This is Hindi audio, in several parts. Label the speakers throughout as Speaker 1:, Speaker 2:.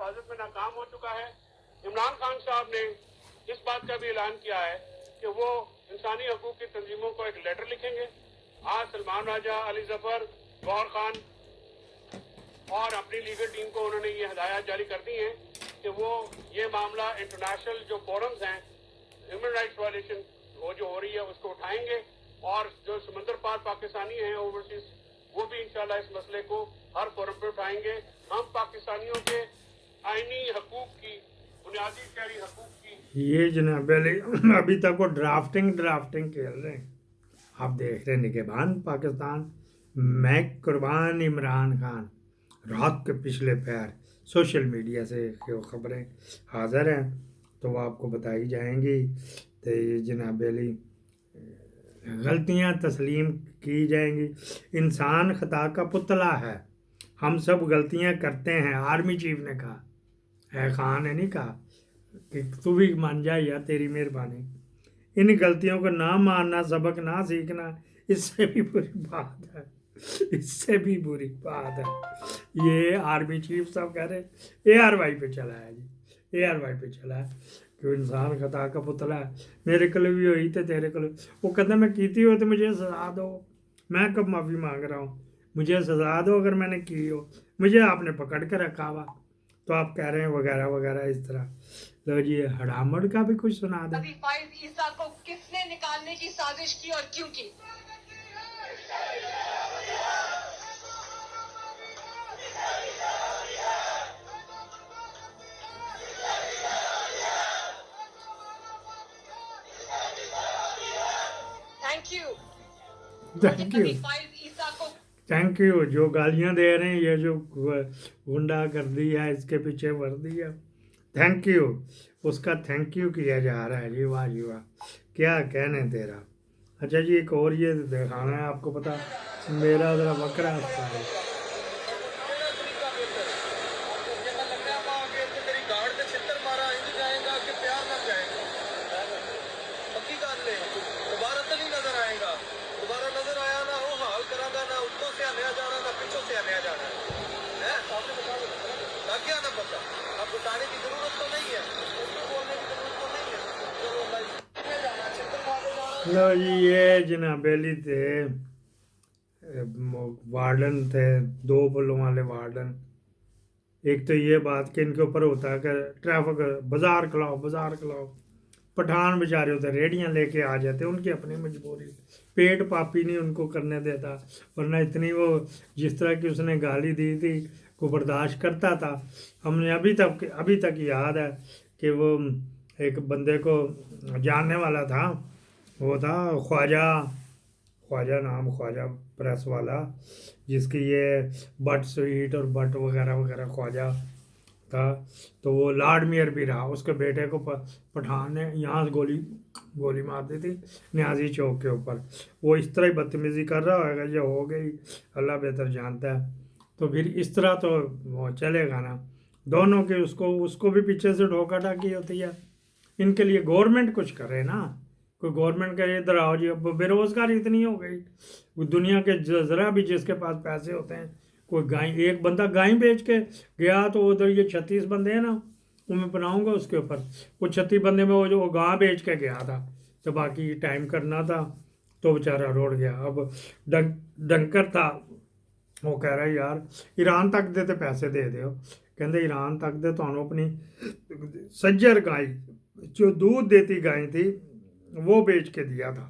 Speaker 1: हिफाजत में नाकाम हो चुका है। इमरान खान साहब ने इस बात का भी ऐलान किया है कि वो इंसानी हकूक की तंजीमों को एक लेटर लिखेंगे। आज सलमान राजा, अली जफर, गौहर खान और अपनी लीगल टीम को उन्होंने ये हदायत जारी कर दी है कि वो ये मामला इंटरनेशनल जो फोरम्स हैं ह्यूमन राइट्स वायलेशन वो जो हो रही है उसको उठाएंगे और जो समंदर पार पाकिस्तानी हैं ओवरसीज वो भी इंशाल्लाह इस मसले को हर फोरम पे उठाएंगे। हम पाकिस्तानियों के आईनी हकूक की, बुनियादी शहरी हकूक की
Speaker 2: ये जनाब अभी तक वो ड्राफ्टिंग खेल रहे हैं। आप देख रहे हैं निगहबान पाकिस्तान, मैं कुर्बान इमरान खान। रात के पिछले पैर सोशल मीडिया से जो खबरें हाज़िर हैं तो वो आपको बताई जाएंगी। तो ये जनाब अली गलतियां तस्लीम की जाएंगी। इंसान खता का पुतला है, हम सब गलतियां करते हैं। आर्मी चीफ ने कहा है, खान ने नहीं कहा कि तू भी मान जा या तेरी मेहरबानी। इन गलतियों को ना मानना, सबक ना सीखना, इससे भी बुरी बात है, इससे भी बुरी बात है। ये आर्मी चीफ साहब कह रहे ARY पे चला है जी, ARY पे चला है कि इंसान खता का पुतला है। मेरे को भी हुई तो तेरे को वो कहता मैं कीती हो तो मुझे सजा दो, मैं कब माफ़ी मांग रहा हूँ, मुझे सजा दो अगर मैंने की हो, मुझे आपने पकड़ कर रखा हुआ तो आप कह रहे हैं वगैरह वगैरह इस तरह। लो जी हड़ामड़ का भी कुछ सुना दें।
Speaker 3: अभी फाइज ईसा को किसने निकालने की साजिश की और क्यों की? Thank you.
Speaker 2: थैंक यू,
Speaker 3: कभी फाइज ईसा को
Speaker 2: थैंक यू। जो गालियां दे रहे हैं, ये जो गुंडा कर दी है, इसके पीछे वर्दी है, थैंक यू, उसका थैंक यू किया जा रहा है जी। वाह जी वाह, क्या कहने तेरा। अच्छा जी एक और ये दिखाना है आपको, पता मेरा ज़रा बकरा हंसता है। लो जी ये जनाब अली थे, वार्डन थे, 2 पुलों वाले वार्डन। एक तो ये बात कि इनके ऊपर होता है कि ट्रैफिक बाजार खिलाओ। पठान बेचारे होते रेडियां लेके आ जाते, उनकी अपनी मजबूरी, पेट पापी नहीं उनको करने देता, वरना इतनी वो जिस तरह की उसने गाली दी थी को बर्दाश्त करता था। हमने अभी तक याद है कि वो एक बंदे को जानने वाला था, वो था ख्वाजा नाम, ख्वाजा प्रेस वाला, जिसकी ये बट स्वीट और बट वगैरह वगैरह ख्वाजा था। तो वो लॉर्ड मेयर भी रहा, उसके बेटे को पठान ने यहाँ से गोली मार दी थी न्याजी चौक के ऊपर। वो इस तरह ही बदतमीज़ी कर रहा होगा, ये हो गई, अल्लाह बेहतर जानता है। तो फिर इस तरह तो वो चलेगा ना, दोनों के उसको भी पीछे से ढोका टाकी होती है। इनके लिए गवर्नमेंट कुछ करे ना, कोई गवर्नमेंट का इधर आओ जी। अब बेरोजगारी इतनी हो गई, वो दुनिया के ज़रा भी जिसके पास पैसे होते हैं, कोई गाय, एक बंदा गाय बेच के गया तो उधर ये 36 बंदे हैं ना, वो मैं बनाऊँगा उसके ऊपर। वो 36 बंदे में वो जो गाय बेच के गया था, तो बाकी टाइम करना था तो बेचारा रोड गया। अब डंकर था, वो कह रहा है यार ईरान तक दे तो पैसे दे दो, कहते ईरान तक दे तो अपनी सज्जर गाय जो दूध देती गाय थी वो बेच के दिया था,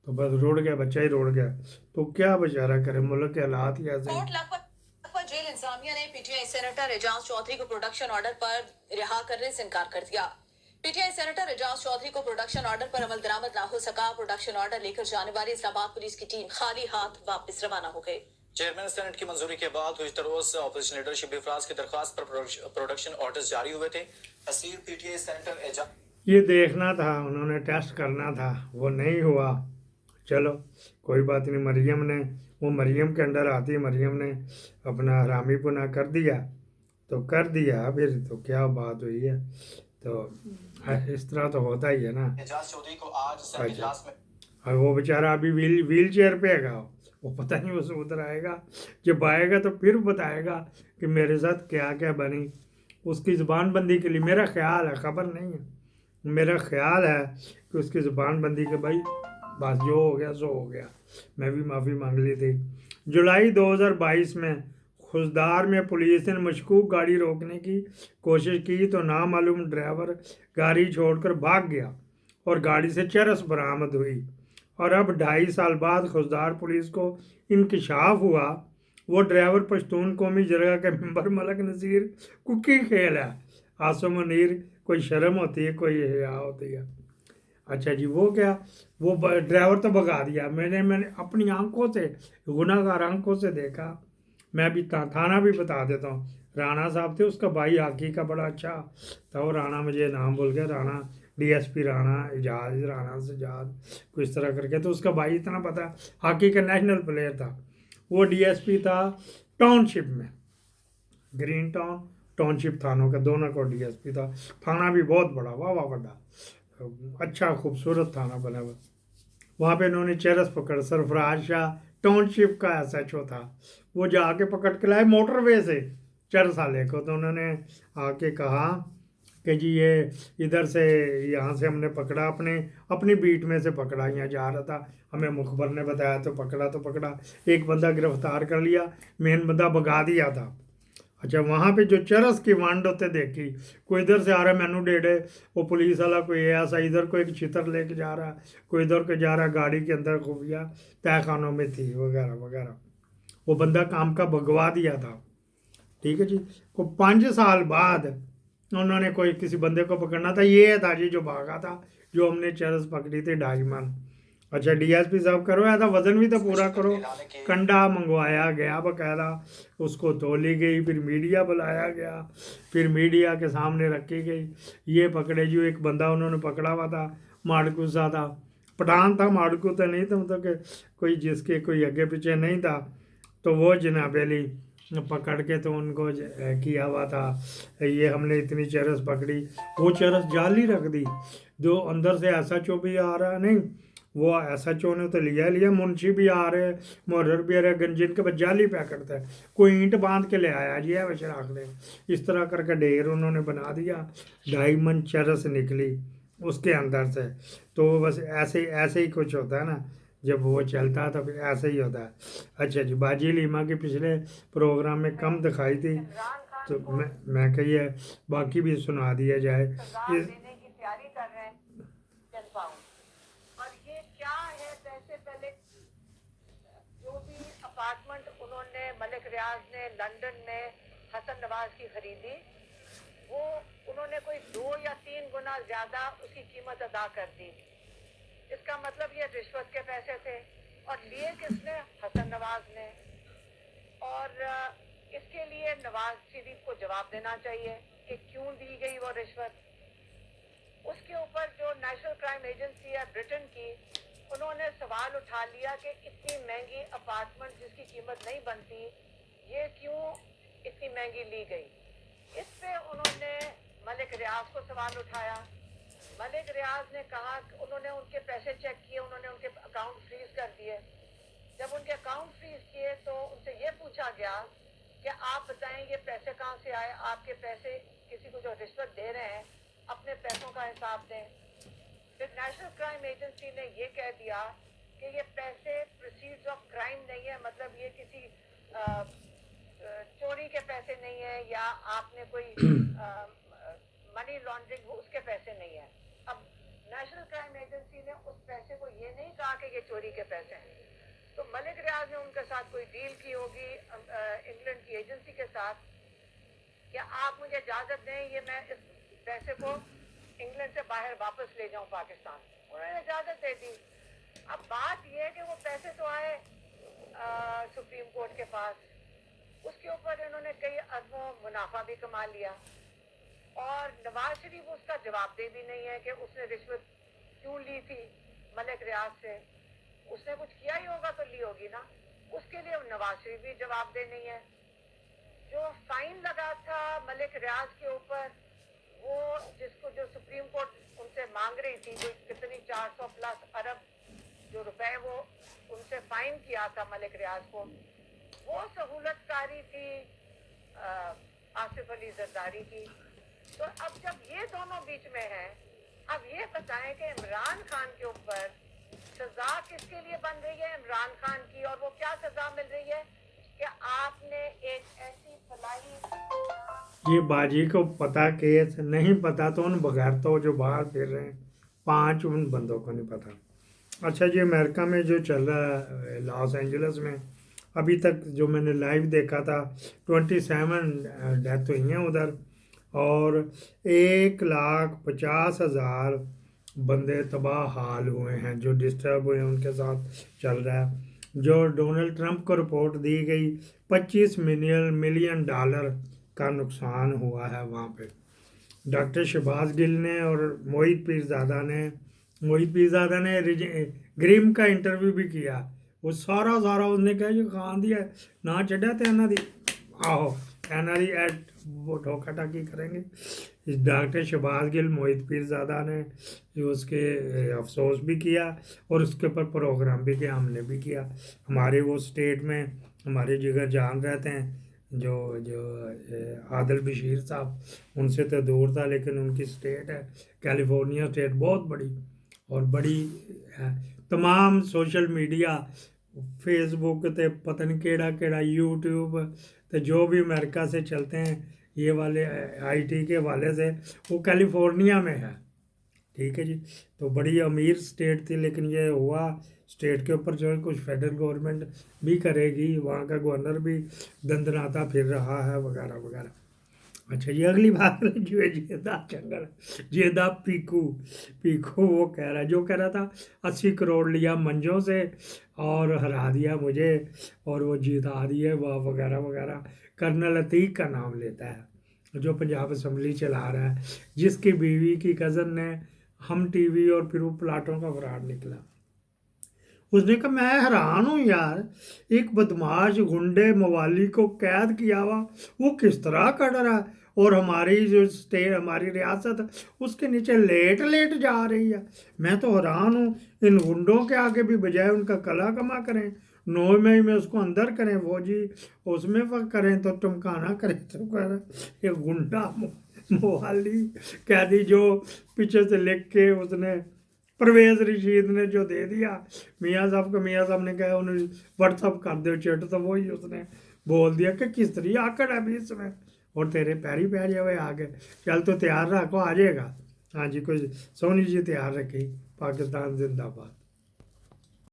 Speaker 2: तो बस रोड गया, बच्चा ही रोड गया। तो क्या बेचारा करे, मुल्क के हालात ही ऐसे हैं।
Speaker 3: कोर्ट लखपत जेल इंतजामिया ने पीटीआई सेनेटर एजाज चौधरी को प्रोडक्शन ऑर्डर पर रिहा करने से इनकार कर दिया। पीटीआई सेनेटर एजाज चौधरी को प्रोडक्शन ऑर्डर पर अमल दरामद ना हो सका। प्रोडक्शन ऑर्डर लेकर जाने वाली इस्लामाबाद पुलिस की टीम खाली हाथ वापस रवाना हो गई।
Speaker 4: चेयरमैन सेनेट की मंजूरी के बाद हुई रोज ऑपोजिशन लीडर शिब्बी फराज की दरखास्त पर प्रोडक्शन ऑर्डर्स जारी हुए थे। असीर पीटीआई सेनेटर एजाज
Speaker 2: ये देखना था, उन्होंने टेस्ट करना था, वो नहीं हुआ। चलो कोई बात नहीं, मरियम ने, वो मरियम के अंडर आती है, मरियम ने अपना हरामी पुना कर दिया तो कर दिया, फिर तो क्या बात हुई है। तो इस तरह तो होता ही है ना।
Speaker 4: एजाज चौधरी को आज सेनेट इजलास में
Speaker 2: और वो बेचारा अभी व्हील चेयर पे है, वो पता नहीं उसे उधर आएगा, जब आएगा तो फिर बताएगा कि मेरे साथ क्या क्या बनी। उसकी ज़ुबान बंदी के लिए मेरा ख्याल है, ख़बर नहीं है, मेरा ख्याल है कि उसकी ज़ुबान बंदी के भाई बस जो हो गया सो हो गया। मैं भी माफ़ी मांग ली थी। जुलाई 2022 में खुशदार में पुलिस ने मशकूक गाड़ी रोकने की कोशिश की तो नामालूम ड्राइवर गाड़ी छोड़कर भाग गया और गाड़ी से चरस बरामद हुई। और अब 2.5 साल बाद खुशदार पुलिस को इंकशाफ हुआ वो ड्राइवर पश्तून कौमी जरगा के मेंबर मलक नज़ीर कुकी खेल है। आसम मुनीर, कोई शर्म होती है, कोई हया होती है। अच्छा जी, वो क्या, वो ड्राइवर तो भगा दिया। मैंने अपनी आंखों से, गुनाहगार आंखों से देखा। मैं भी थाना भी बता देता हूँ। राणा साहब थे, उसका भाई हाकी का बड़ा अच्छा था। वो राणा, मुझे नाम भूल गया, राणा डीएसपी राणा एजाज, राणा सजाद कुछ तरह करके। तो उसका भाई इतना पता, हाकी का नेशनल प्लेयर था। वो डीएसपी था टाउनशिप में, ग्रीन टाउन टाउनशिप थानों का दोनों को डीएसपी था। थाना भी बहुत बड़ा, वाह बड़ा, अच्छा खूबसूरत थाना बना हुआ। वहाँ पे इन्होंने चरस पकड़, सरफराज शाह टाउनशिप का एसएचओ था, वो जाके पकड़ के लाए मोटरवे से चरस आले को। तो उन्होंने आके कहा कि जी ये इधर से, यहाँ से हमने पकड़ा, अपनी बीट में से पकड़ा, यहाँ जा रहा था, हमें मुखबर ने बताया तो पकड़ा। एक बंदा गिरफ्तार कर लिया, मेन बंदा भगा दिया था। अच्छा, वहाँ पे जो चरस की वांड होते देखी, कोई इधर से आ रहा है मैनू डेढ़े, वो पुलिस वाला कोई ऐसा, इधर को एक चित्र लेके जा रहा, कोई इधर को जा रहा, गाड़ी के अंदर खुफिया तहखानों में थी वगैरह वगैरह। वो बंदा काम का भगवा दिया था। ठीक है जी। को 5 साल बाद उन्होंने कोई किसी बंदे को पकड़ना था, ये था जी जो भागा था, जो हमने चरस पकड़ी थी 2.5 मन। अच्छा, डीएसपी साहब करवाया था, वजन भी तो पूरा करो। कंडा मंगवाया गया बकायदा, उसको तोली गई, फिर मीडिया बुलाया गया, फिर मीडिया के सामने रखी गई। ये पकड़े जो एक बंदा उन्होंने पकड़ा हुआ था, माड़कू सा था, पठान था, माड़कू तो नहीं था, मतलब कि कोई जिसके कोई आगे पीछे नहीं था। तो वो जनाबेली पकड़ के तो उनको किया हुआ था। ये हमने इतनी चरस पकड़ी, वो चरस जाली रख दी। जो अंदर से ऐसा चो भी आ रहा नहीं, वो ऐसा चो ने तो लिया, मुंशी भी आ रहे, मुहर्रर भी आ रहे, गंजिन के बाद जाली पैकेट था, कोई ईंट बांध के ले आया जी है वैसे रख दे। इस तरह करके ढेर उन्होंने बना दिया। 2.5 मन चरस निकली उसके अंदर से। तो बस ऐसे ही कुछ होता है ना, जब वो चलता है तो फिर ऐसे ही होता है। अच्छा जी, बाजी लीमा के पिछले प्रोग्राम में कम दिखाई थी, तो मैं कहिए बाकी भी सुना दिया जाए।
Speaker 5: देने की तैयारी कर रहे हैं 10 पाउंड। और ये क्या है, पैसे पहले जो भी अपार्टमेंट उन्होंने मलिक रियाज ने लंदन में हसन नवाज की खरीदी, वो उन्होंने कोई 2 या 3 गुना ज्यादा उसकी कीमत अदा कर दी। इसका मतलब ये रिश्वत के पैसे थे। और लिए किसने? हसन नवाज ने। और इसके लिए नवाज शरीफ को जवाब देना चाहिए कि क्यों दी गई वो रिश्वत। उसके ऊपर जो नेशनल क्राइम एजेंसी है ब्रिटेन की, उन्होंने सवाल उठा लिया कि इतनी महंगी अपार्टमेंट जिसकी कीमत नहीं बनती, ये क्यों इतनी महंगी ली गई। इस पे उन्होंने मलिक रियाज को सवाल उठाया। मलिक रियाज ने कहा, उन्होंने उनके पैसे चेक किए, उन्होंने उनके अकाउंट फ्रीज कर दिए। जब उनके अकाउंट फ्रीज किए तो उनसे ये पूछा गया कि आप बताएं ये पैसे कहाँ से आए, आपके पैसे किसी को जो रिश्वत दे रहे हैं अपने पैसों का हिसाब दें। फिर नेशनल क्राइम एजेंसी ने ये कह दिया कि ये पैसे प्रोसीड्स ऑफ क्राइम नहीं है, मतलब ये किसी चोरी के पैसे नहीं है या आपने कोई मनी लॉन्ड्रिंग उसके पैसे नहीं है। अब नेशनल क्राइम एजेंसी ने उस पैसे को ये नहीं कहा कि ये चोरी के पैसे हैं। तो मलिक रियाज ने उनके साथ कोई डील की होगी इंग्लैंड की एजेंसी के साथ कि आप मुझे इजाजत दें, ये मैं इस पैसे को इंग्लैंड से बाहर वापस ले जाऊं पाकिस्तान। उन्होंने इजाजत दे दी। अब बात यह है कि वो पैसे तो आए सुप्रीम कोर्ट के पास, उसके ऊपर इन्होंने कई अरबों मुनाफा भी कमा लिया। और नवाज शरीफ उसका जवाब दे भी नहीं है कि उसने रिश्वत क्यों ली थी मलिक रियाज से। उसने कुछ किया ही होगा तो ली होगी ना, उसके लिए नवाज शरीफ भी जवाब दे नहीं है। जो फाइन लगा था मलिक रियाज के ऊपर, वो जिसको जो सुप्रीम कोर्ट उनसे मांग रही थी, कोई कितनी 400 प्लस अरब जो रुपए वो उनसे फाइन किया था मलिक रियाज को, वो सहूलतकारी थी आसिफ अली जरदारी की। तो अब जब ये दोनों बीच में हैं, अब ये बताएं कि इमरान खान के ऊपर सजा किसके लिए बन रही है, इमरान खान की, और वो क्या सजा मिल रही है कि आपने एक ऐसी फलाई।
Speaker 2: ये बाजी को पता केस नहीं पता तो उन बगैरतों जो बाहर फिर रहे हैं 5 उन बंदों को नहीं पता। अच्छा जी, अमेरिका में जो चल रहा है लॉस एंजल्स में अभी तक जो मैंने लाइव देखा था 27 डेथ हुई हैं उधर, और 1,50,000 बंदे तबाह हाल हुए हैं जो डिस्टर्ब हुए हैं, उनके साथ चल रहा है। जो डोनाल्ड ट्रंप को रिपोर्ट दी गई 25 मिलियन डॉलर का नुकसान हुआ है वहाँ पे। डॉक्टर शहबाज गिल ने और मोहित पीरजादा ने ग्रिम का इंटरव्यू भी किया। वो सारा उसने कहा जो खान दिया ना चढ़ा तो इन्हों की आहो इन्हों की एड वो ठोका टाकी करेंगे। इस डॉक्टर शहबाज गिल मोहित पीरजादा ने उसके अफसोस भी किया और उसके ऊपर प्रोग्राम भी किया, हमने भी किया। हमारे वो स्टेट में हमारे जिगर जान रहते हैं जो आदिल बशीर साहब, उनसे तो दूर था लेकिन उनकी स्टेट है कैलिफोर्निया स्टेट, बहुत बड़ी और बड़ी है। तमाम सोशल मीडिया फेसबुक ते पता नहीं केड़ा यूट्यूब तो जो भी अमेरिका से चलते हैं ये वाले आईटी के वाले से, वो कैलिफोर्निया में है। ठीक है जी, तो बड़ी अमीर स्टेट थी लेकिन ये हुआ स्टेट के ऊपर जो है कुछ फेडरल गवर्नमेंट भी करेगी, वहाँ का गवर्नर भी दंदनाता फिर रहा है वगैरह वगैरह। अच्छा ये अगली बात जो है जेदा पीकू वो कह रहा है, जो कह रहा था 80 करोड़ लिया मंजों से और हरा दिया मुझे और वो जिता दिए वह वगैरह वगैरह। कर्नल अतीक का नाम लेता है जो पंजाब असम्बली चला रहा है, जिसकी बीवी की कज़न ने हम टीवी और फिर वो प्लाटों का फ्रॉड निकला। उसने कहा मैं हैरान हूँ यार, एक बदमाश गुंडे मवाली को कैद किया हुआ वो किस तरह कर रहा है और हमारी जो स्टेट हमारी रियासत उसके नीचे लेट जा रही है। मैं तो हैरान हूँ, इन गुंडों के आगे भी बजाय उनका कला कमा करें 9 मई में उसको अंदर करें वो जी उसमें वक्त करें तो टमकाना करें तो कर ये गुंडा मवाली कैदी जो पीछे से लिख के उसने परवेज़ रशीद ने जो दे दिया मियाँ साहब को, मियाँ साहब ने कहा उन्हें व्हाट्सअप कर दो चिट, तो वही उसने बोल दिया कि किस तरह आकड़ है भी इसमें और तेरे पैरी पै जाए आगे चल तो तैयार रखो आ जाएगा। हाँ जी, कोई सोनी जी तैयार रखी, पाकिस्तान जिंदाबाद।